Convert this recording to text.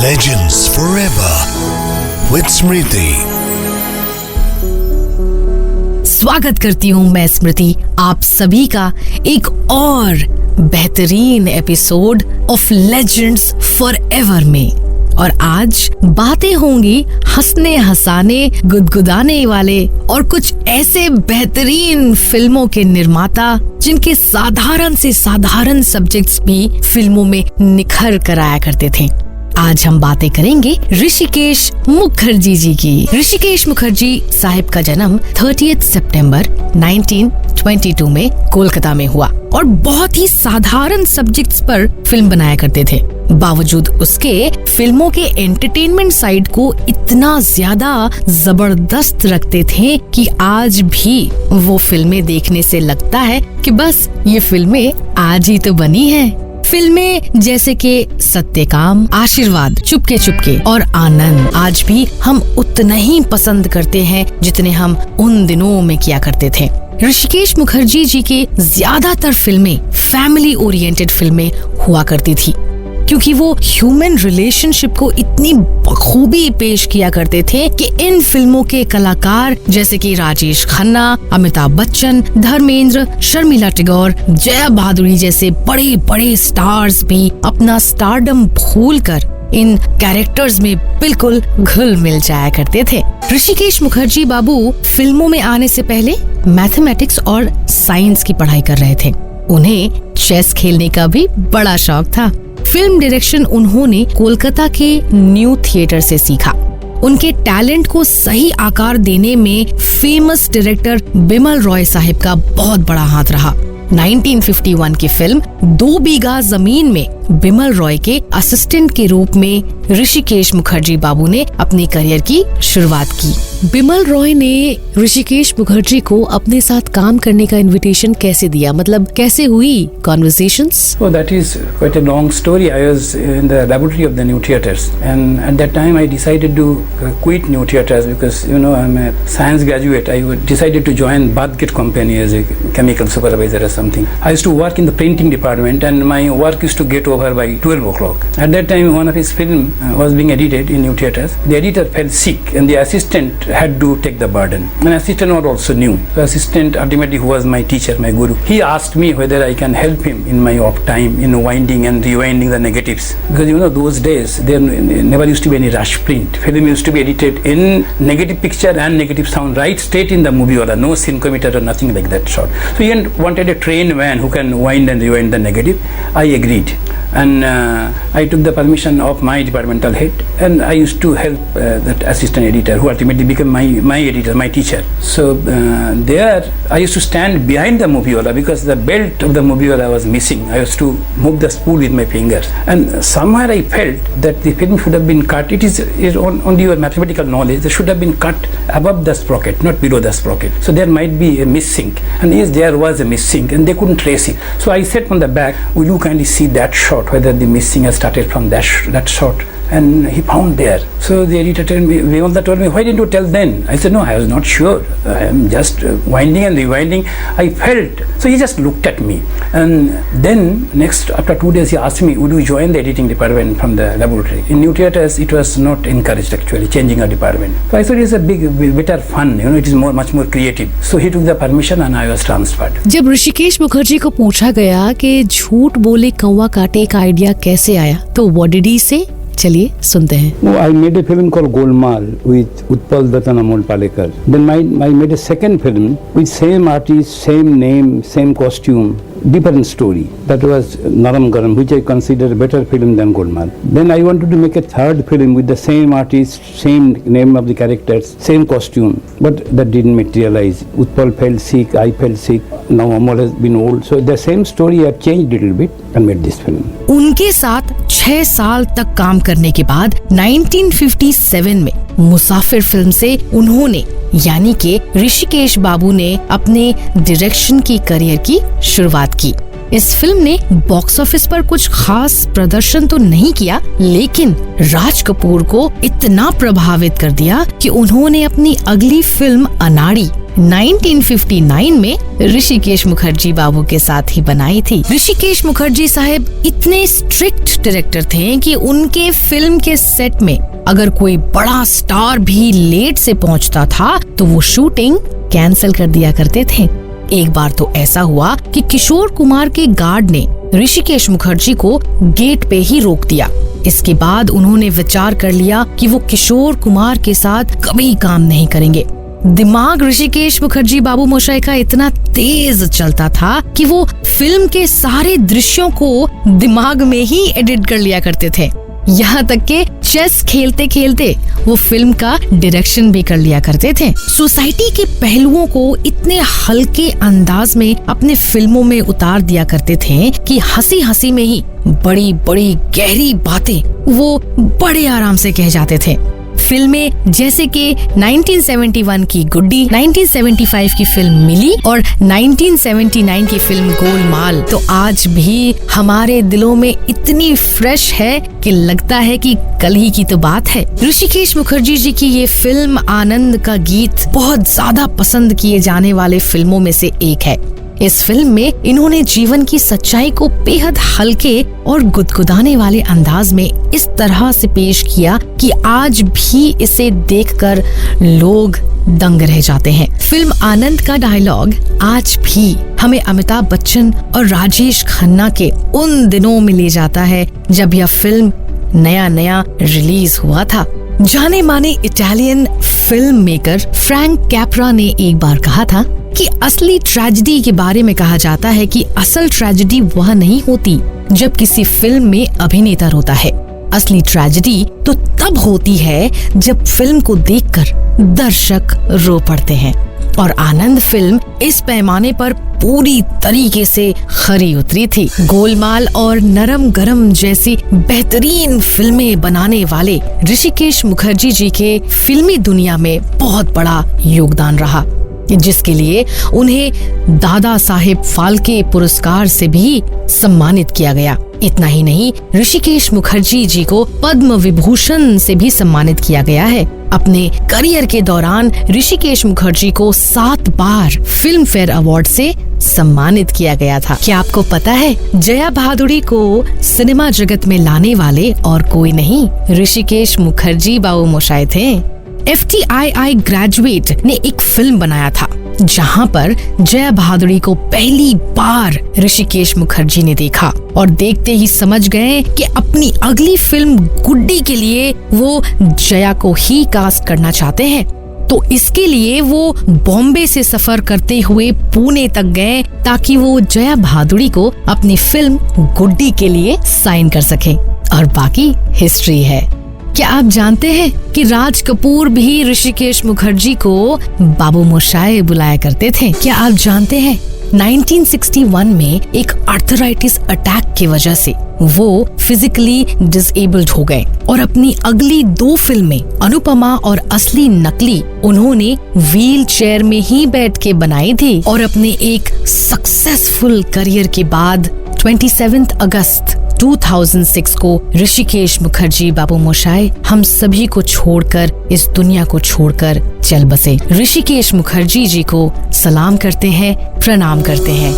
Legends Forever with Smriti। स्वागत करती हूँ मैं स्मृति आप सभी का एक और बेहतरीन एपिसोड ऑफ लेजेंड्स फॉरएवर में। और आज बातें होंगी हंसने हंसाने गुदगुदाने वाले और कुछ ऐसे बेहतरीन फिल्मों के निर्माता जिनके साधारण से साधारण सब्जेक्ट्स भी फिल्मों में निखर कर आया करते थे। आज हम बातें करेंगे ऋषिकेश मुखर्जी जी की। ऋषिकेश मुखर्जी साहिब का जन्म 30 सितंबर 1922 में कोलकाता में हुआ और बहुत ही साधारण सब्जेक्ट्स पर फिल्म बनाया करते थे। बावजूद उसके फिल्मों के एंटरटेनमेंट साइड को इतना ज्यादा जबरदस्त रखते थे कि आज भी वो फिल्में देखने से लगता है कि बस ये फिल्में आज ही तो बनी हैं। फिल्में जैसे कि सत्यकाम, आशीर्वाद, चुपके चुपके और आनंद आज भी हम उतना ही पसंद करते हैं जितने हम उन दिनों में किया करते थे। ऋषिकेश मुखर्जी जी की ज्यादातर फिल्में फैमिली ओरिएंटेड फिल्में हुआ करती थी क्योंकि वो ह्यूमन रिलेशनशिप को इतनी बखूबी पेश किया करते थे कि इन फिल्मों के कलाकार जैसे कि राजेश खन्ना, अमिताभ बच्चन, धर्मेंद्र, शर्मिला टैगोर, जया बहादुरी जैसे बड़े बड़े स्टार्स भी अपना स्टारडम भूलकर इन कैरेक्टर्स में बिल्कुल घुल मिल जाया करते थे। ऋषिकेश मुखर्जी बाबू फिल्मों में आने से पहले मैथमेटिक्स और साइंस की पढ़ाई कर रहे थे। उन्हें चेस खेलने का भी बड़ा शौक था। फिल्म डायरेक्शन उन्होंने कोलकाता के न्यू थिएटर से सीखा। उनके टैलेंट को सही आकार देने में फेमस डायरेक्टर बिमल रॉय साहिब का बहुत बड़ा हाथ रहा। 1951 की फिल्म 2 बीघा जमीन में बिमल रॉय के असिस्टेंट के रूप में ऋषिकेश मुखर्जी बाबू ने अपनी करियर की शुरुआत की। बिमल रॉय ने ऋषिकेश मुखर्जी को अपने साथ काम करने का इनविटेशन कैसे दिया, मतलब कैसे हुई conversations? Oh, that is quite a long story. I was in the laboratory of the New Theatres, and at that time I decided to quit New Theatres because I'm a science graduate. I decided to join Badgate Company as a chemical supervisor or something. I used to work in the printing department, and my work used to get over by 12 o'clock. At that time, one of his film was being edited in New Theatres. The editor fell sick, and the assistant had to take the burden. And assistant was also new. The assistant ultimately, who was my teacher, my guru, he asked me whether I can help him in my off time in winding and rewinding the negatives. Because those days there never used to be any rush print. Film used to be edited in negative picture and negative sound right straight in the movie order, no synchrometer or nothing like that shot. So he wanted a trained man who can wind and rewind the negative. I agreed. And I took the permission of my departmental head, and I used to help that assistant editor, who ultimately became my editor, my teacher. So there I used to stand behind the moviola because the belt of the moviola was missing. I used to move the spool with my fingers, and somewhere I felt that the film should have been cut. It is on your mathematical knowledge, it should have been cut above the sprocket, not below the sprocket. So there might be a missing, and yes, there was a missing, and they couldn't trace it. So I sat on the back. Will you kindly see that shot, whether the missing has started from that shot? And he found there. So the editor told me, why didn't you tell then? I said, no, I was not sure. I am just winding and rewinding. I felt. So he just looked at me. And then after 2 days, he asked me, would you join the editing department from the laboratory? In New Theatres, it was not encouraged actually, changing a department. So I thought it's a better fun, it is much more creative. So he took the permission and I was transferred. जब ऋषिकेश मुखर्जी को पूछा गया कि झूठ बोले कौवा काटे का आइडिया कैसे आया, तो what did he say? चलिए सुनते हैं। I made a film called Golmaal with Utpal Dutt and Amol Palekar. Then I made a second film with same artist, same name, same costume, different story. That was Naram Garam, which I consider a better film than Golmaal. Then I wanted to make a third film with the same artist, same name of the characters, same costume, but that didn't materialize. Utpal fell sick, I fell sick, now Amol has been old. So the same story I changed a little bit and made this film. उनके साथ 6 साल तक काम करने के बाद 1957 में मुसाफिर film से उन्होंने यानी कि ऋषिकेश बाबू ने अपने डायरेक्शन की करियर की शुरुआत की। इस फिल्म ने बॉक्स ऑफिस पर कुछ खास प्रदर्शन तो नहीं किया, लेकिन राज कपूर को इतना प्रभावित कर दिया कि उन्होंने अपनी अगली फिल्म अनाड़ी 1959 में ऋषिकेश मुखर्जी बाबू के साथ ही बनाई थी। ऋषिकेश मुखर्जी साहब इतने स्ट्रिक्ट डायरेक्टर थे कि उनके फिल्म के सेट में अगर कोई बड़ा स्टार भी लेट से पहुंचता था तो वो शूटिंग कैंसिल कर दिया करते थे। एक बार तो ऐसा हुआ कि किशोर कुमार के गार्ड ने ऋषिकेश मुखर्जी को गेट पे ही रोक दिया। इसके बाद उन्होंने विचार कर लिया कि वो किशोर कुमार के साथ कभी काम नहीं करेंगे। दिमाग ऋषिकेश मुखर्जी बाबू मोशाय का इतना तेज चलता था कि वो फिल्म के सारे दृश्यों को दिमाग में ही एडिट कर लिया करते थे। यहाँ तक के चेस खेलते खेलते वो फिल्म का डायरेक्शन भी कर लिया करते थे। सोसाइटी के पहलुओं को इतने हल्के अंदाज में अपने फिल्मों में उतार दिया करते थे कि हंसी हंसी में ही बड़ी बड़ी गहरी बातें वो बड़े आराम से कह जाते थे। फिल्में जैसे कि 1971 की गुड्डी, 1975 की फिल्म मिली और 1979 की फिल्म गोलमाल तो आज भी हमारे दिलों में इतनी फ्रेश है कि लगता है कि कल ही की तो बात है। ऋषिकेश मुखर्जी जी की ये फिल्म आनंद का गीत बहुत ज्यादा पसंद किए जाने वाले फिल्मों में से एक है। इस फिल्म में इन्होंने जीवन की सच्चाई को बेहद हल्के और गुदगुदाने वाले अंदाज में इस तरह से पेश किया कि आज भी इसे देखकर लोग दंग रह जाते हैं। फिल्म आनंद का डायलॉग आज भी हमें अमिताभ बच्चन और राजेश खन्ना के उन दिनों में ले जाता है जब यह फिल्म नया नया रिलीज हुआ था। जाने माने Italian film maker Frank Capra ने एक बार कहा था कि असली ट्रेजेडी के बारे में कहा जाता है कि असल ट्रेजेडी वह नहीं होती जब किसी फिल्म में अभिनेता रोता है। असली ट्रेजेडी तो तब होती है जब फिल्म को देखकर दर्शक रो पड़ते हैं। और आनंद फिल्म इस पैमाने पर पूरी तरीके से खरी उतरी थी। गोलमाल और नरम गरम जैसी बेहतरीन फिल्में बनाने वाले ऋषिकेश मुखर्जी जी के फिल्मी दुनिया में बहुत बड़ा योगदान रहा, जिसके लिए उन्हें दादा साहेब फाल्के पुरस्कार से भी सम्मानित किया गया। इतना ही नहीं, ऋषिकेश मुखर्जी जी को पद्म विभूषण से भी सम्मानित किया गया है। अपने करियर के दौरान ऋषिकेश मुखर्जी को 7 बार फिल्म फेयर अवार्ड से सम्मानित किया गया था। क्या आपको पता है, जया भादुड़ी को सिनेमा जगत में लाने वाले और कोई नहीं ऋषिकेश मुखर्जी बाबू मोशाय थे। FTII ग्रेजुएट ने एक फिल्म बनाया था जहां पर जया भादुड़ी को पहली बार ऋषिकेश मुखर्जी ने देखा और देखते ही समझ गए कि अपनी अगली फिल्म गुड्डी के लिए वो जया को ही कास्ट करना चाहते हैं। तो इसके लिए वो बॉम्बे से सफर करते हुए पुणे तक गए ताकि वो जया भादुड़ी को अपनी फिल्म गुड्डी के लिए साइन कर सके। और बाकी हिस्ट्री है। क्या आप जानते हैं कि राज कपूर भी ऋषिकेश मुखर्जी को बाबू मोशाय बुलाया करते थे? क्या आप जानते हैं 1961 में एक आर्थराइटिस अटैक की वजह से वो फिजिकली डिसेबल्ड हो गए और अपनी अगली 2 फिल्में अनुपमा और असली नकली उन्होंने व्हील चेयर में ही बैठ के बनाई थी। और अपने एक सक्सेसफुल करियर के बाद 27 अगस्त 2006 को ऋषिकेश मुखर्जी बाबू मोशाय हम सभी को छोड़कर, इस दुनिया को छोड़कर चल बसे। ऋषिकेश मुखर्जी जी को सलाम करते हैं, प्रणाम करते हैं।